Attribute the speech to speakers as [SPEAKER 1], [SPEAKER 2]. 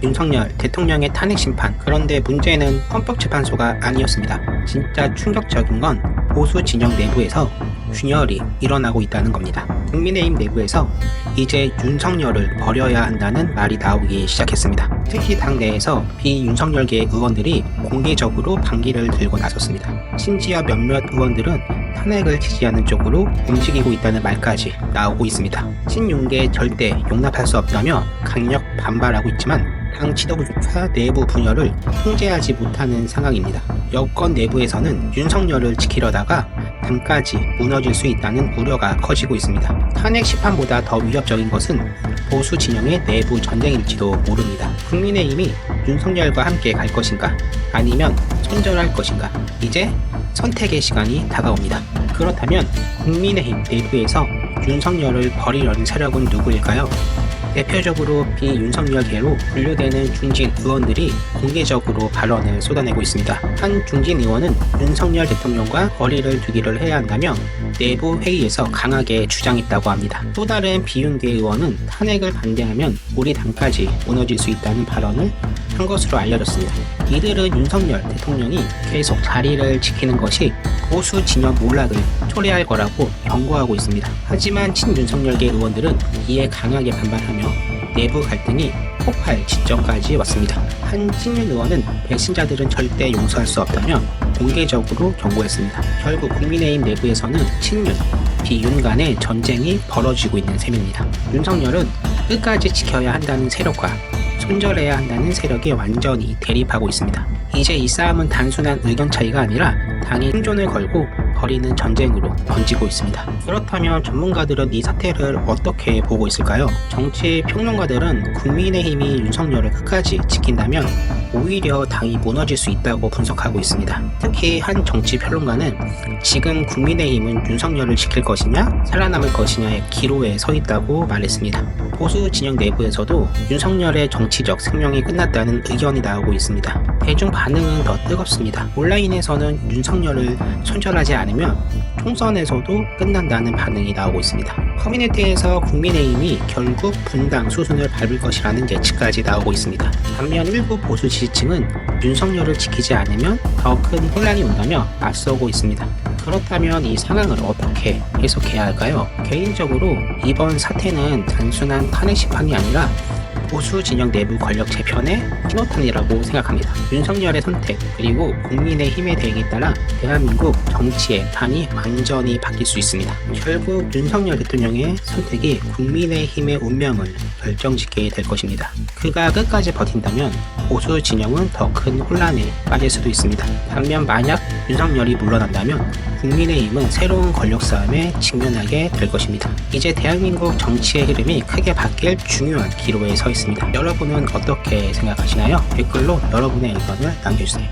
[SPEAKER 1] 윤석열 대통령의 탄핵 심판. 그런데 문제는 헌법재판소가 아니었습니다. 진짜 충격적인 건 보수 진영 내부에서 균열이 일어나고 있다는 겁니다. 국민의힘 내부에서 이제 윤석열을 버려야 한다는 말이 나오기 시작했습니다. 특히 당 내에서 비윤석열계 의원들이 공개적으로 반기를 들고 나섰습니다. 심지어 몇몇 의원들은 탄핵을 지지하는 쪽으로 움직이고 있다는 말까지 나오고 있습니다. 친윤계 절대 용납할 수 없다며 강력 반발하고 있지만 당 지도부조차 내부 분열을 통제하지 못하는 상황입니다. 여권 내부에서는 윤석열을 지키려다가 당까지 무너질 수 있다는 우려가 커지고 있습니다. 탄핵 심판보다 더 위협적인 것은 보수 진영의 내부 전쟁일지도 모릅니다. 국민의힘이 윤석열과 함께 갈 것인가 아니면 손절할 것인가, 이제 선택의 시간이 다가옵니다. 그렇다면 국민의힘 내부에서 윤석열을 버리려는 세력은 누구일까요? 대표적으로 비윤석열계로 분류되는 중진 의원들이 공개적으로 발언을 쏟아내고 있습니다. 한 중진 의원은 윤석열 대통령과 거리를 두기를 해야 한다며 내부 회의에서 강하게 주장했다고 합니다. 또 다른 비윤계 의원은 탄핵을 반대하면 우리 당까지 무너질 수 있다는 발언을 한 것으로 알려졌습니다. 이들은 윤석열 대통령이 계속 자리를 지키는 것이 보수 진영 몰락을 초래할 거라고 경고하고 있습니다. 하지만 친윤석열계 의원들은 이에 강하게 반발하며 내부 갈등이 폭발 지점까지 왔습니다. 한 친윤 의원은 배신자들은 절대 용서할 수 없다며 공개적으로 경고했습니다. 결국 국민의힘 내부에서는 친윤, 비윤 간의 전쟁이 벌어지고 있는 셈입니다. 윤석열은 끝까지 지켜야 한다는 세력과 손절해야 한다는 세력이 완전히 대립하고 있습니다. 이제 이 싸움은 단순한 의견 차이가 아니라 당이 생존을 걸고 벌이는 전쟁으로 번지고 있습니다. 그렇다면 전문가들은 이 사태를 어떻게 보고 있을까요? 정치 평론가들은 국민의힘이 윤석열을 끝까지 지킨다면 오히려 당이 무너질 수 있다고 분석하고 있습니다. 특히 한 정치 평론가는 지금 국민의힘은 윤석열을 지킬 것이냐 살아남을 것이냐의 기로에 서 있다고 말했습니다. 보수 진영 내부에서도 윤석열의 정치적 생명이 끝났다는 의견이 나오고 있습니다. 대중 반응은 더 뜨겁습니다. 온라인에서는 윤석열을 손절하지 않으면 총선에서도 끝난다는 반응이 나오고 있습니다. 커뮤니티에서 국민의힘이 결국 분당 수순을 밟을 것이라는 예측까지 나오고 있습니다. 반면 일부 보수 지지층은 윤석열을 지키지 않으면 더 큰 혼란이 온다며 맞서고 있습니다. 그렇다면 이 상황을 어떻게 해석해야 할까요? 개인적으로 이번 사태는 단순한 탄핵 심판이 아니라 보수 진영 내부 권력 재편의 신호탄이라고 생각합니다. 윤석열의 선택 그리고 국민의힘의 대응에 따라 대한민국 정치의 판이 완전히 바뀔 수 있습니다. 결국 윤석열 대통령의 선택이 국민의힘의 운명을 결정짓게 될 것입니다. 그가 끝까지 버틴다면 보수 진영은 더 큰 혼란에 빠질 수도 있습니다. 반면 만약 윤석열이 물러난다면 국민의힘은 새로운 권력 싸움에 직면하게 될 것입니다. 이제 대한민국 정치의 흐름이 크게 바뀔 중요한 기로에 서 있습니다. 여러분은 어떻게 생각하시나요? 댓글로 여러분의 의견을 남겨주세요.